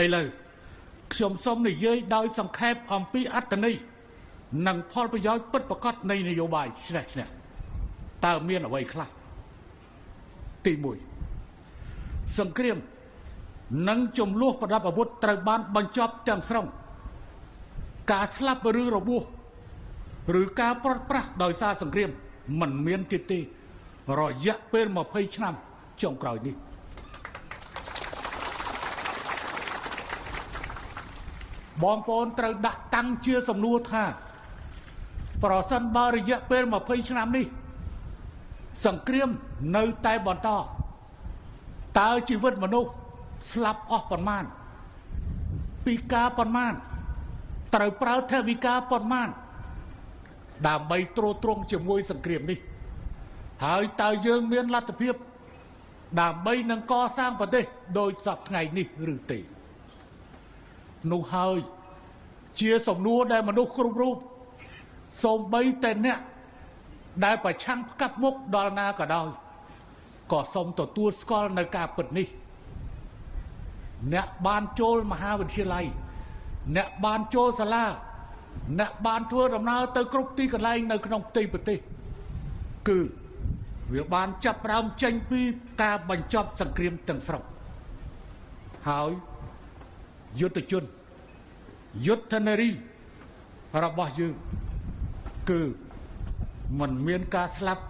ឥឡូវខ្ញុំសូមនិយាយដោយសង្ខេបអំពីអត្ថន័យនិងផលប្រយោជន៍ពិតប្រាកដនៃនយោបាយឆ្នេះឆ្នេះតើមានអ្វីខ្លះទី1សង្គ្រាមនិងចំនួនប្រដាប់អាវុធត្រូវបានបញ្ចប់ទាំងស្រុងការស្លាប់ឬរបួសឬការប្រត់ប្រាស់ដោយសារសង្គ្រាមមិនមានទៀតទេរយៈពេល20ឆ្នាំចុងក្រោយនេះបងប្អូនត្រូវដាក់តាំងជាសំណួរថាប្រសិនបើរយៈពេល20ឆ្នាំនេះសង្គ្រាមនៅតែបន្តតើជីវិតមនុស្សស្លាប់អស់ប៉ុន្មានពីការប៉ុន្មានត្រូវប្រើថវិកាប៉ុន្មានដើម្បីទ្រទ្រង់ជាមួយសង្គ្រាមនេះហើយតើយើងមានលទ្ធភាពដើម្បីនឹងកសាងប្រទេសដោយសពថ្ងៃនេះឬទេនោះហើយជាសំណួរដែលមនុស្សគ្រប់រូបសូម្បីតែអ្នកដែលប្រឆាំងផ្កាប់មុខដល់ណាក៏ដោយក៏សូមទទួលស្គាល់នៅការពិតនេះអ្នកបានចូលមហាវិទ្យាល័យអ្នកបានចូលសាលាអ្នកបានធ្វើដំណើរទៅគ្រប់ទីកន្លែងនៅក្នុងផ្ទៃប្រទេសគឺវាបានចាប់ផ្ដើមចេញពីការបញ្ចប់សង្គ្រាមទាំងស្រុងហើយយុទ្ធជនយុទ្ធនារីរបស់យើងគឺមិនមានការស្លាប់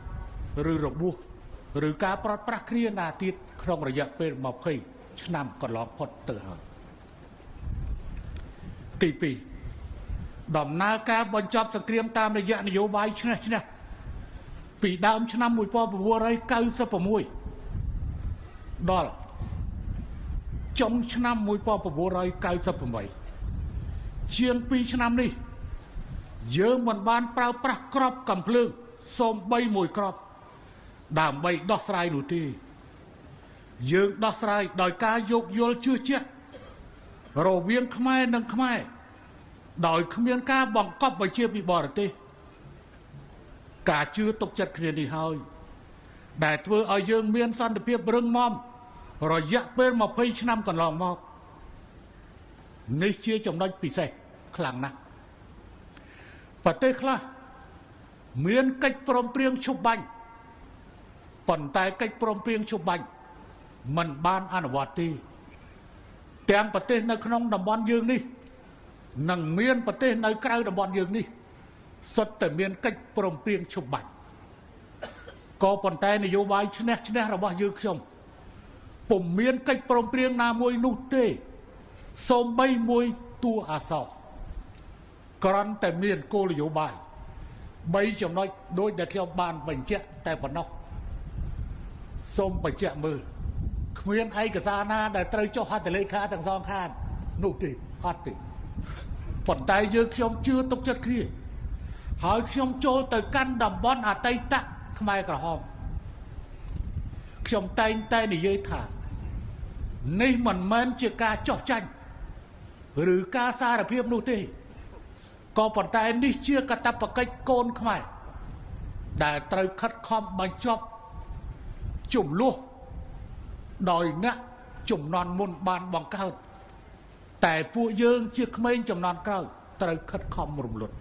ឬរបួសឬការប្រត់ប្រាស់គ្នាណាទៀតក្នុងរយៈពេល20ឆ្នាំកន្លងផុតទៅហើយទី2ដំណើរការបញ្ចប់សង្គ្រាមតាមរយៈនយោបាយឆ្នេះឆ្នេះពីដើមឆ្នាំ1996ដល់ចុងឆ្នាំ1998ជាង2ឆ្នាំនេះយើងមិនបានប្រើប្រាស់ក្របកាំភ្លើងសូម្បីមួយក្របដើម្បីដោះស្រាយនោះទេយើងដោះស្រាយដោយការយោគយល់ជឿជាក់រវាងខ្មែរនិងខ្មែរដោយគ្មានការបង្កប់បញ្ជាពីបរទេសការជឿទុកចិត្តគ្នានេះហើយដែលធ្វើឲ្យយើងមានសន្តិភាពរឹងមាំរយៈពេល20ឆ្នាំកន្លងមកនេះជាចំណុចពិសេសខ្លាំងណាស់ប្រទេសខ្លះមានកិច្ចព្រមព្រៀងឈប់បាញ់ប៉ុន្តែកិច្ចព្រមព្រៀងឈប់បាញ់មិនបានអនុវត្តទេទាំងប្រទេសនៅក្នុងតំបន់យើងនេះនិងមានប្រទេសនៅក្រៅតំបន់យើងនេះសុទ្ធតែមានកិច្ចព្រមព្រៀងឈប់បាញ់ក៏ប៉ុន្តែនយោបាយឆ្នេះឆ្នេះរបស់យើងខ្ញុំពុំមានកិច្ចព្រមព្រៀងណាមួយនោះទេសូម្បីមួយតួអក្សរគ្រាន់តែមានគោលនយោបាយ3ចំណុចដោយដែលខ្ញុំបានបញ្ជាក់តែប៉ុណ្ណោះសូមបញ្ជាក់មើលគ្មានឯកសារណាដែលត្រូវចុះហត្ថលេខាទាំងសងខាងនោះទេអត់ទេប៉ុន្តែយើងខ្ញុំជឿទុកចិត្តគ្នាហើយខ្ញុំចូលទៅកាន់តំបន់អតីតខ្មែរក្រហមខ្ញុំតែងតែនិយាយថានេះមិនមែនជាការចោះចាញ់ឬការសារភាពនោះទេក៏ប៉ុន្តែនេះជាកាតព្វកិច្ចកូនខ្មែរដែលត្រូវខិតខំបញ្ចប់ជំលោះដោយអ្នកជំនាន់មុនបានបង្កើតតែពួកយើងជាក្មេងជំនាន់ក្រោយត្រូវខិតខំរំលត់